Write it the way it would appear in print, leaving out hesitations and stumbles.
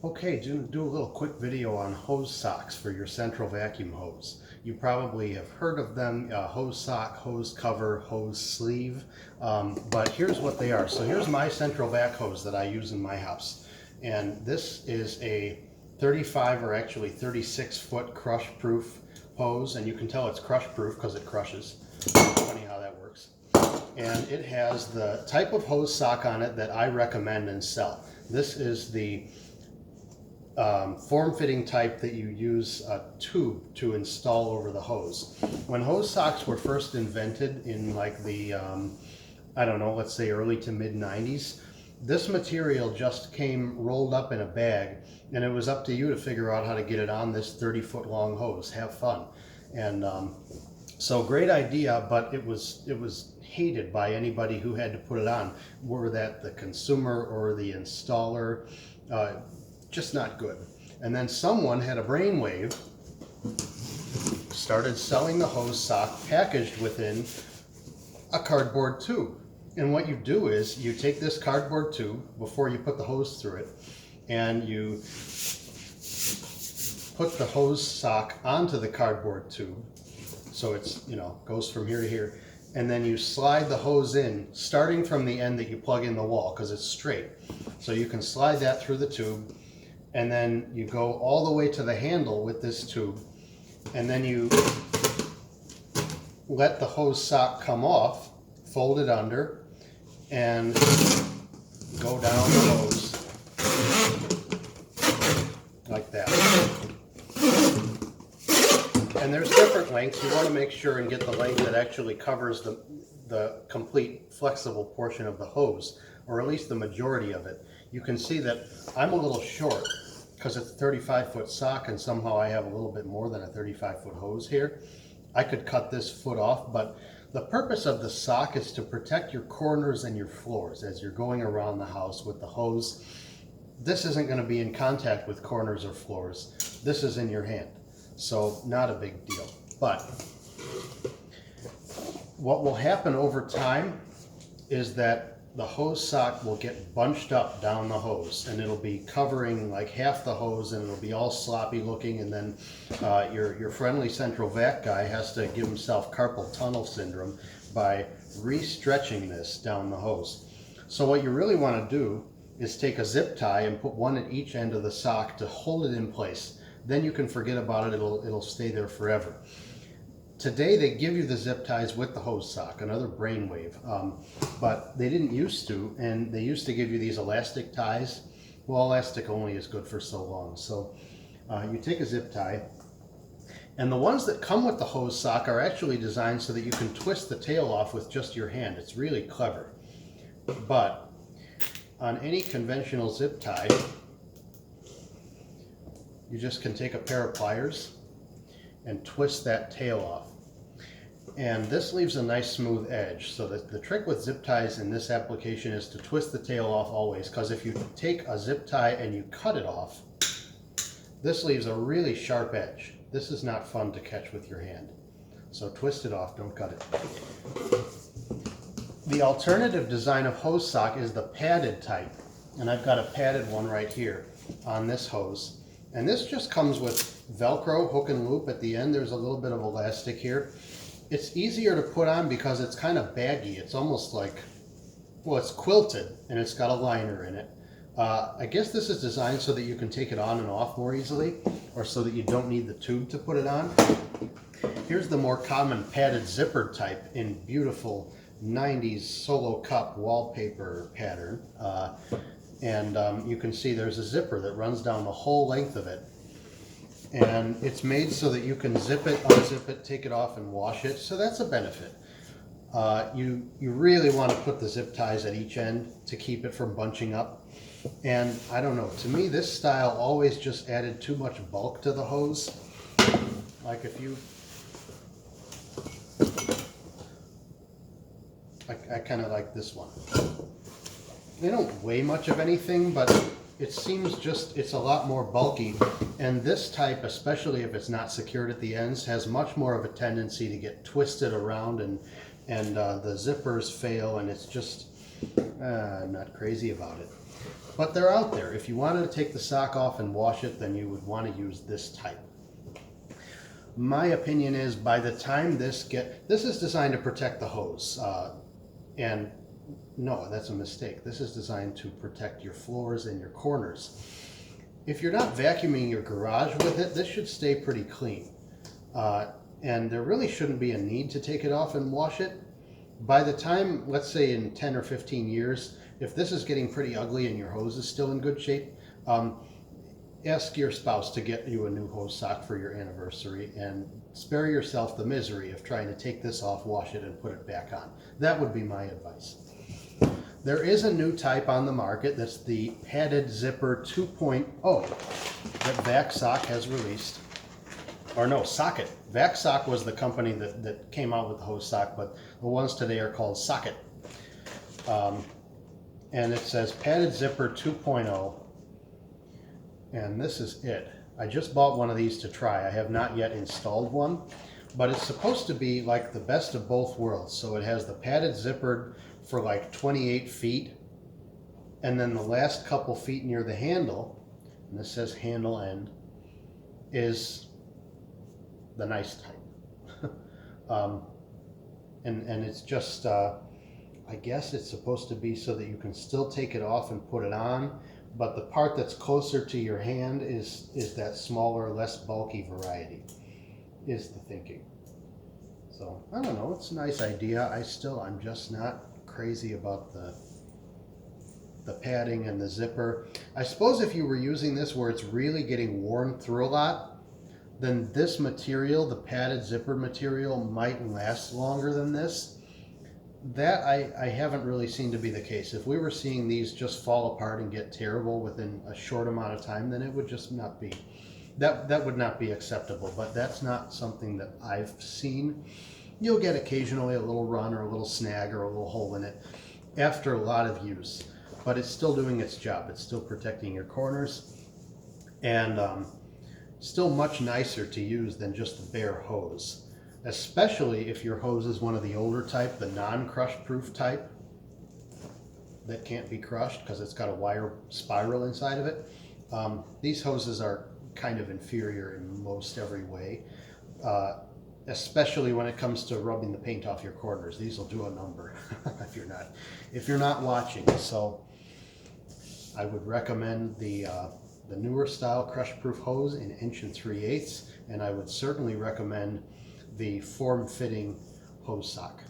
Okay, do a little quick video on hose socks for your central vacuum hose. You probably have heard of them, hose sock, hose cover, hose sleeve, but here's what they are. So here's my central vac hose that I use in my house. And this is a 35 or actually 36 foot crush proof hose, and you can tell it's crush proof because it crushes. Funny how that works. And it has the type of hose sock on it that I recommend and sell. This is the form-fitting type that you use a tube to install over the hose. When hose socks were first invented in like the, I don't know, let's say early to mid 90s, this material just came rolled up in a bag, and it was up to you to figure out how to get it on this 30-foot long hose. Have fun. And so great idea, but it was hated by anybody who had to put it on, were that the consumer or the installer. Just not good. And then someone had a brainwave, started selling the hose sock packaged within a cardboard tube. And what you do is you take this cardboard tube before you put the hose through it, and you put the hose sock onto the cardboard tube. So it's, goes from here to here. And then you slide the hose in, starting from the end that you plug in the wall, because it's straight. So you can slide that through the tube, and then you go all the way to the handle with this tube, and then you let the hose sock come off, fold it under, and go down the hose like that. And there's different lengths. You want to make sure and get the length that actually covers the complete flexible portion of the hose, or at least the majority of it. You can see that I'm a little short because it's a 35-foot sock, and somehow I have a little bit more than a 35-foot hose here. I could cut this foot off, but the purpose of the sock is to protect your corners and your floors as you're going around the house with the hose. This isn't going to be in contact with corners or floors. This is in your hand, so not a big deal. But what will happen over time is that the hose sock will get bunched up down the hose, and it'll be covering like half the hose, and it'll be all sloppy looking, and then your friendly central vac guy has to give himself carpal tunnel syndrome by re-stretching this down the hose. So what you really want to do is take a zip tie and put one at each end of the sock to hold it in place. Then you can forget about it. It'll stay there forever. Today they give you the zip ties with the hose sock, another brainwave, but they didn't used to, and they used to give you these elastic ties. Well, elastic only is good for so long. So you take a zip tie, and the ones that come with the hose sock are actually designed so that you can twist the tail off with just your hand. It's really clever. But on any conventional zip tie, you just can take a pair of pliers and twist that tail off. And this leaves a nice smooth edge. So the trick with zip ties in this application is to twist the tail off always, because if you take a zip tie and you cut it off, this leaves a really sharp edge. This is not fun to catch with your hand. So twist it off, don't cut it. The alternative design of hose sock is the padded type. And I've got a padded one right here on this hose. And this just comes with Velcro, hook and loop at the end. There's a little bit of elastic here. It's easier to put on because it's kind of baggy. It's almost like, well, it's quilted, and it's got a liner in it. I guess this is designed so that you can take it on and off more easily, or so that you don't need the tube to put it on. Here's the more common padded zipper type in beautiful 90s solo cup wallpaper pattern. You can see there's a zipper that runs down the whole length of it. And it's made so that you can zip it, unzip it, take it off, and wash it. So that's a benefit. You really want to put the zip ties at each end to keep it from bunching up. And I don't know, to me this style always just added too much bulk to the hose. Like if you... I kind of like this one. They don't weigh much of anything, but it seems it's a lot more bulky. And this type, especially if it's not secured at the ends, has much more of a tendency to get twisted around, and the zippers fail, and it's just, I'm not crazy about it. but they're out there. If you wanted to take the sock off and wash it, then you would want to use this type. My opinion is by the time this is designed to protect the hose, and no, that's a mistake. This is designed to protect your floors and your corners. If you're not vacuuming your garage with it, this should stay pretty clean. And there really shouldn't be a need to take it off and wash it. By the time, let's say in 10 or 15 years, if this is getting pretty ugly and your hose is still in good shape, ask your spouse to get you a new hose sock for your anniversary and spare yourself the misery of trying to take this off, wash it, and put it back on. That would be my advice. There is a new type on the market that's the Padded Zipper 2.0 that VacSock has released. Or no, Socket. VacSock was the company that came out with the hose sock, but the ones today are called Socket. And it says Padded Zipper 2.0. And this is it. I just bought one of these to try. I have not yet installed one, but it's supposed to be like the best of both worlds. So it has the padded zipper for like 28 feet, and then the last couple feet near the handle, and this says handle end, is the nice type. And it's just, I guess it's supposed to be so that you can still take it off and put it on, but the part that's closer to your hand is that smaller, less bulky variety, is the thinking. So, I don't know, it's a nice idea. I'm just not crazy about the padding and the zipper. I suppose if you were using this where it's really getting worn through a lot, then this material, the padded zipper material, might last longer than this. That I haven't really seen to be the case. If we were seeing these just fall apart and get terrible within a short amount of time, then it would just not be, that would not be acceptable. But that's not something that I've seen. You'll get occasionally a little run or a little snag or a little hole in it after a lot of use, but it's still doing its job. It's still protecting your corners, and still much nicer to use than just the bare hose. Especially if your hose is one of the older type, the non-crush proof type that can't be crushed because it's got a wire spiral inside of it. These hoses are kind of inferior in most every way, especially when it comes to rubbing the paint off your corners. These will do a number if you're not watching. So I would recommend the newer style crush proof hose in 1 3/8, and I would certainly recommend the form-fitting hose sock.